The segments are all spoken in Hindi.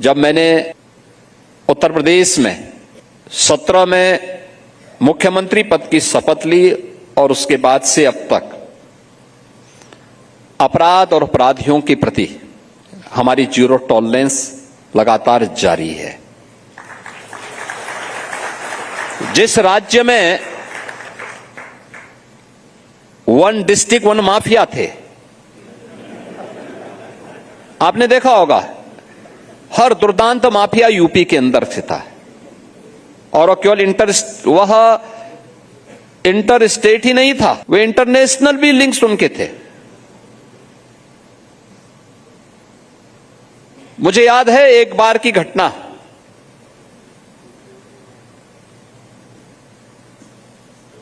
जब मैंने उत्तर प्रदेश में 17 में मुख्यमंत्री पद की शपथ ली और उसके बाद से अब तक अपराध और अपराधियों के प्रति हमारी जीरो टॉलरेंस लगातार जारी है। जिस राज्य में वन डिस्ट्रिक्ट वन माफिया थे, आपने देखा होगा हर दुर्दांत माफिया यूपी के अंदर से था और केवल वह इंटर स्टेट ही नहीं था, वे इंटरनेशनल भी लिंक्स उनके थे। मुझे याद है एक बार की घटना,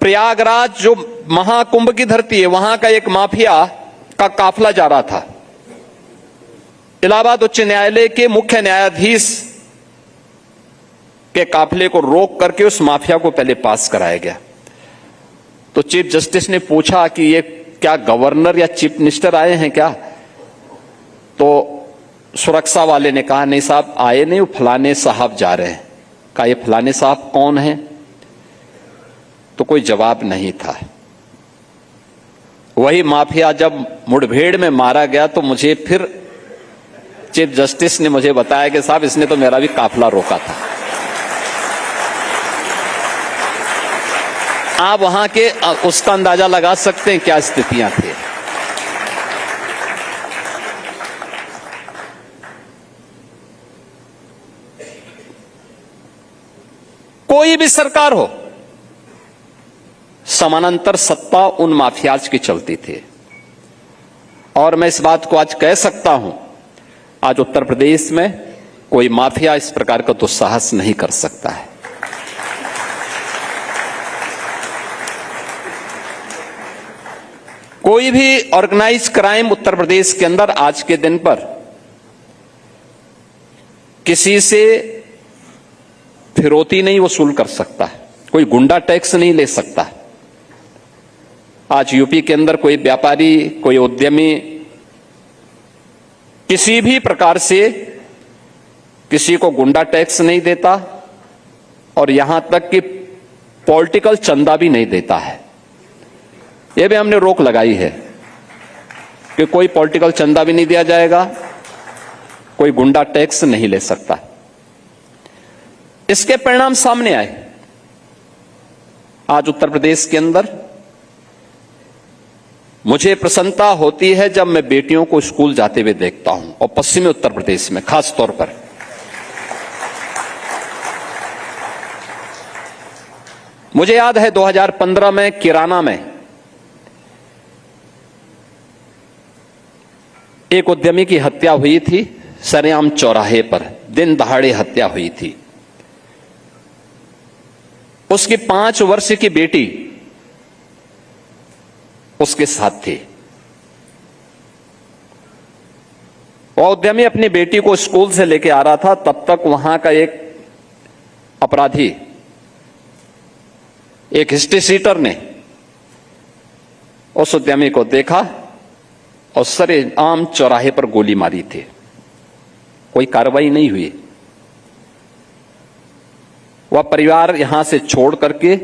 प्रयागराज जो महाकुंभ की धरती है, वहां का एक माफिया का काफिला जा रहा था। इलाहाबाद उच्च न्यायालय के मुख्य न्यायाधीश के काफिले को रोक करके उस माफिया को पहले पास कराया गया। तो चीफ जस्टिस ने पूछा कि ये क्या गवर्नर या चीफ मिनिस्टर आए हैं क्या? तो सुरक्षा वाले ने कहा नहीं साहब आए नहीं, वो फलाने साहब जा रहे हैं। कहा ये फलाने साहब कौन है? तो कोई जवाब नहीं था। वही माफिया जब मुठभेड़ में मारा गया तो मुझे फिर चीफ जस्टिस ने मुझे बताया कि साहब इसने तो मेरा भी काफिला रोका था। आप वहां के उसका अंदाजा लगा सकते हैं क्या स्थितियां थी। कोई भी सरकार हो, समानांतर सत्ता उन माफियाज की चलती थी। और मैं इस बात को आज कह सकता हूं, आज उत्तर प्रदेश में कोई माफिया इस प्रकार का दुस्साहस नहीं कर सकता है। कोई भी ऑर्गेनाइज क्राइम उत्तर प्रदेश के अंदर आज के दिन पर किसी से फिरौती नहीं वसूल कर सकता है, कोई गुंडा टैक्स नहीं ले सकता। आज यूपी के अंदर कोई व्यापारी, कोई उद्यमी किसी भी प्रकार से किसी को गुंडा टैक्स नहीं देता और यहां तक कि पॉलिटिकल चंदा भी नहीं देता है। यह भी हमने रोक लगाई है कि कोई पॉलिटिकल चंदा भी नहीं दिया जाएगा, कोई गुंडा टैक्स नहीं ले सकता। इसके परिणाम सामने आए। आज उत्तर प्रदेश के अंदर मुझे प्रसन्नता होती है जब मैं बेटियों को स्कूल जाते हुए देखता हूं, और पश्चिमी उत्तर प्रदेश में खास तौर पर। मुझे याद है 2015 में किराना में एक उद्यमी की हत्या हुई थी, सरेआम चौराहे पर दिन दहाड़े हत्या हुई थी। उसकी 5 वर्ष की बेटी उसके साथ थी। वह उद्यमी अपनी बेटी को स्कूल से लेके आ रहा था, तब तक वहां का एक अपराधी, एक हिस्ट्री सीटर ने उस उद्यमी को देखा और सरेआम चौराहे पर गोली मारी थी। कोई कार्रवाई नहीं हुई। वह परिवार यहां से छोड़ करके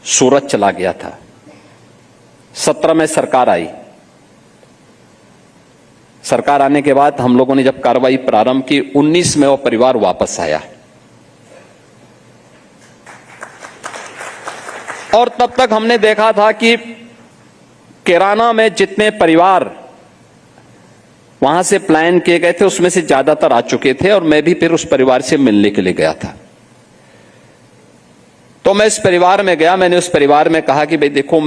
सूरत चला गया था। 17 में सरकार आई। सरकार आने के बाद हम लोगों ने जब कार्रवाई प्रारंभ की, 19 में वह परिवार वापस आया और तब तक हमने देखा था कि किराना में जितने परिवार वहां से प्लान किए गए थे उसमें से ज्यादातर आ चुके थे और मैं भी फिर उस परिवार से मिलने के लिए गया था। तो मैं इस परिवार में गया। मैंने उस परिवार में कहा कि भाई देखो,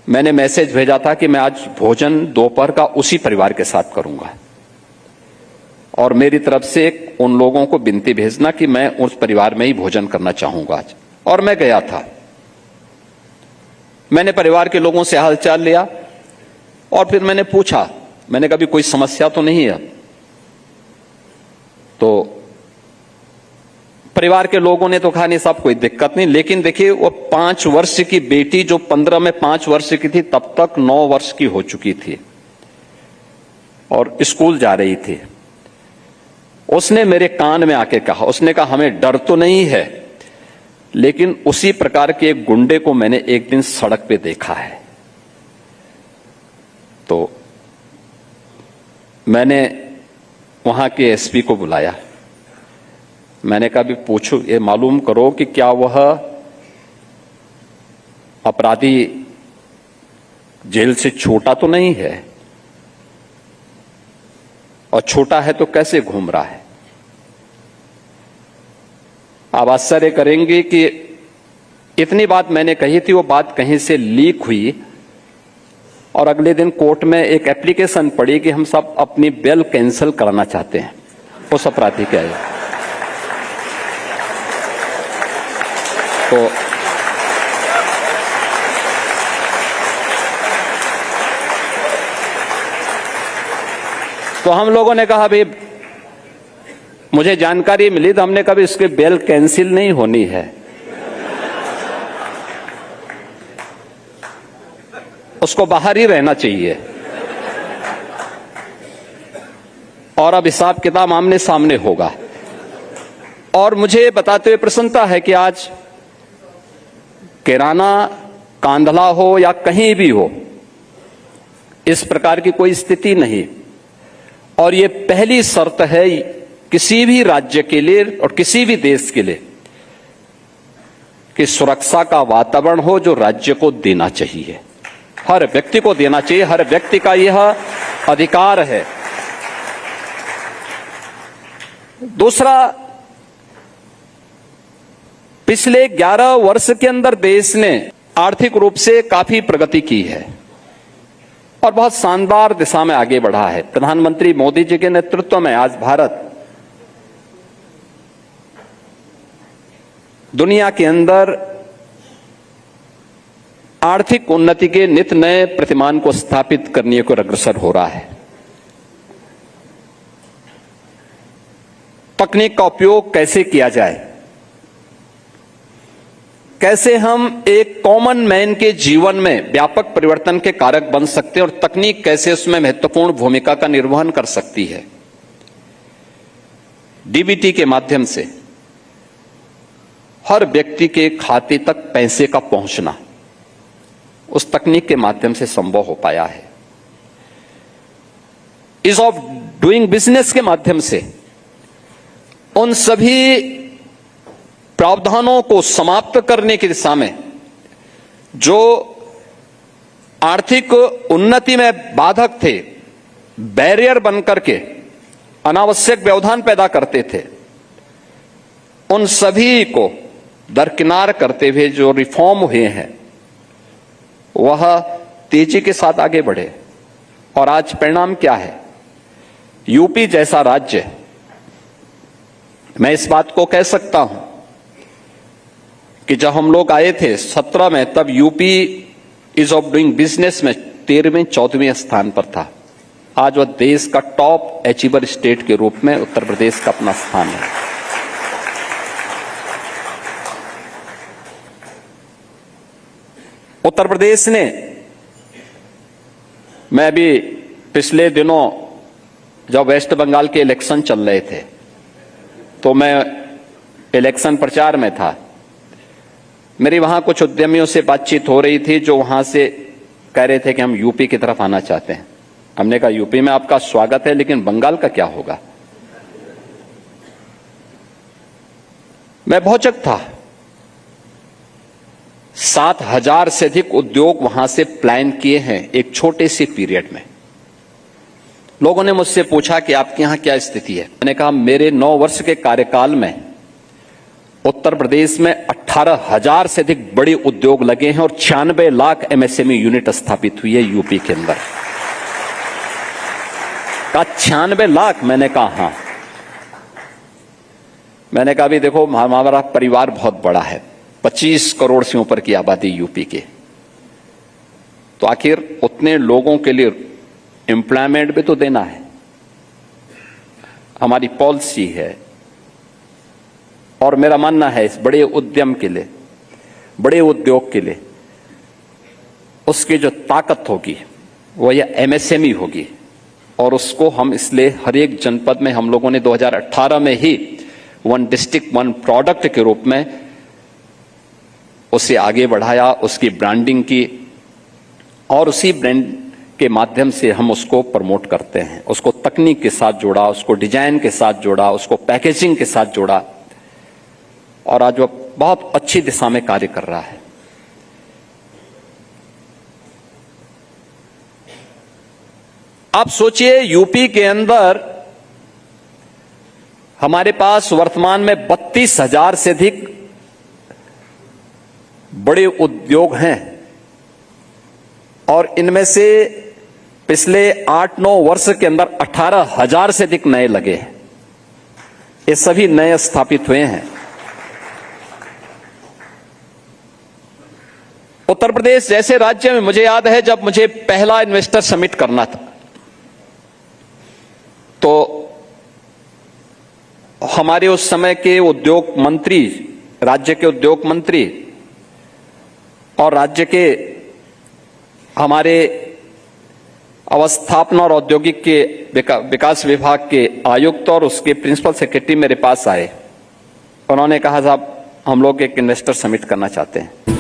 मैंने मैसेज भेजा था कि मैं आज भोजन दोपहर का उसी परिवार के साथ करूंगा और मेरी तरफ से उन लोगों को विनती भेजना कि मैं उस परिवार में ही भोजन करना चाहूंगा आज। और मैं गया था। मैंने परिवार के लोगों से हालचाल लिया और फिर मैंने पूछा, मैंने कहा कोई समस्या तो नहीं है? तो परिवार के लोगों ने तो कहा नहीं साहब कोई दिक्कत नहीं, लेकिन देखिए वो 5 वर्ष की बेटी जो 15 में 5 वर्ष की थी, तब तक 9 वर्ष की हो चुकी थी और स्कूल जा रही थी। उसने मेरे कान में आके कहा, उसने कहा हमें डर तो नहीं है, लेकिन उसी प्रकार के एक गुंडे को मैंने एक दिन सड़क पे देखा है। तो मैंने वहां के एसपी को बुलाया। मैंने कहा भी पूछो, ये मालूम करो कि क्या वह अपराधी जेल से छोटा तो नहीं है, और छोटा है तो कैसे घूम रहा है। आप आश्चर्य करेंगे कि इतनी बात मैंने कही थी, वो बात कहीं से लीक हुई और अगले दिन कोर्ट में एक एप्लीकेशन पड़ी कि हम सब अपनी बेल कैंसिल कराना चाहते हैं उस अपराधी के। तो हम लोगों ने कहा भाई, मुझे जानकारी मिली तो हमने कहा इसकी बेल कैंसिल नहीं होनी है, उसको बाहर ही रहना चाहिए। और अब हिसाब किताब आमने सामने होगा। और मुझे बताते हुए प्रसन्नता है कि आज कैराना, कांधला हो या कहीं भी हो, इस प्रकार की कोई स्थिति नहीं। और ये पहली शर्त है किसी भी राज्य के लिए और किसी भी देश के लिए कि सुरक्षा का वातावरण हो जो राज्य को देना चाहिए, हर व्यक्ति को देना चाहिए, हर व्यक्ति का यह अधिकार है। दूसरा, पिछले 11 वर्ष के अंदर देश ने आर्थिक रूप से काफी प्रगति की है और बहुत शानदार दिशा में आगे बढ़ा है। प्रधानमंत्री मोदी जी के नेतृत्व में आज भारत दुनिया के अंदर आर्थिक उन्नति के नित नए प्रतिमान को स्थापित करने को अग्रसर हो रहा है। तकनीक का उपयोग कैसे किया जाए, कैसे हम एक कॉमन मैन के जीवन में व्यापक परिवर्तन के कारक बन सकते हैं और तकनीक कैसे उसमें महत्वपूर्ण भूमिका का निर्वहन कर सकती है। डीबीटी के माध्यम से हर व्यक्ति के खाते तक पैसे का पहुंचना उस तकनीक के माध्यम से संभव हो पाया है। ईज ऑफ डूइंग बिजनेस के माध्यम से उन सभी प्रावधानों को समाप्त करने की दिशा में जो आर्थिक उन्नति में बाधक थे, बैरियर बनकर के अनावश्यक व्यवधान पैदा करते थे, उन सभी को दरकिनार करते हुए जो रिफॉर्म हुए हैं वह तेजी के साथ आगे बढ़े। और आज परिणाम क्या है? यूपी जैसा राज्य, मैं इस बात को कह सकता हूं कि जब हम लोग आए थे 17 में, तब UP is of doing business में 13वें 14वें स्थान पर था। आज वह देश का टॉप अचीवर स्टेट के रूप में उत्तर प्रदेश का अपना स्थान है। उत्तर प्रदेश ने, मैं भी पिछले दिनों जब वेस्ट बंगाल के इलेक्शन चल रहे थे तो मैं इलेक्शन प्रचार में था, मेरी वहां कुछ उद्यमियों से बातचीत हो रही थी जो वहां से कह रहे थे कि हम यूपी की तरफ आना चाहते हैं। हमने कहा यूपी में आपका स्वागत है, लेकिन बंगाल का क्या होगा? मैं भौचक था। 7,000 से अधिक उद्योग वहां से प्लान किए हैं एक छोटे से पीरियड में। लोगों ने मुझसे पूछा कि आपके यहां क्या स्थिति है। मैंने कहा मेरे 9 वर्ष के कार्यकाल में उत्तर प्रदेश में 18,000 से अधिक बड़े उद्योग लगे हैं और 96 लाख एमएसएमई यूनिट स्थापित हुई है यूपी के अंदर। का 96 लाख? मैंने कहा हां। मैंने कहा भी देखो हमारा परिवार बहुत बड़ा है, 25 करोड़ से ऊपर की आबादी यूपी के, तो आखिर उतने लोगों के लिए एम्प्लॉयमेंट भी तो देना है। हमारी पॉलिसी है और मेरा मानना है इस बड़े उद्यम के लिए, बड़े उद्योग के लिए उसकी जो ताकत होगी वो यह एमएसएमई होगी। और उसको हम इसलिए हर एक जनपद में हम लोगों ने 2018 में ही वन डिस्ट्रिक्ट वन प्रोडक्ट के रूप में उसे आगे बढ़ाया, उसकी ब्रांडिंग की और उसी ब्रांड के माध्यम से हम उसको प्रमोट करते हैं। उसको तकनीक के साथ जोड़ा, उसको डिजाइन के साथ जोड़ा, उसको पैकेजिंग के साथ जोड़ा और आज वो बहुत अच्छी दिशा में कार्य कर रहा है। आप सोचिए यूपी के अंदर हमारे पास वर्तमान में 32,000 से अधिक बड़े उद्योग हैं और इनमें से पिछले 8-9 वर्ष के अंदर 18,000 से अधिक नए लगे हैं। ये सभी नए स्थापित हुए हैं। उत्तर प्रदेश जैसे राज्य में मुझे याद है जब मुझे पहला इन्वेस्टर समिट करना था तो हमारे उस समय के उद्योग मंत्री, राज्य के उद्योग मंत्री और राज्य के हमारे अवस्थापना और औद्योगिक के विकास विभाग के आयुक्त और उसके प्रिंसिपल सेक्रेटरी मेरे पास आए। उन्होंने कहा साहब हम लोग एक इन्वेस्टर समिट करना चाहते हैं।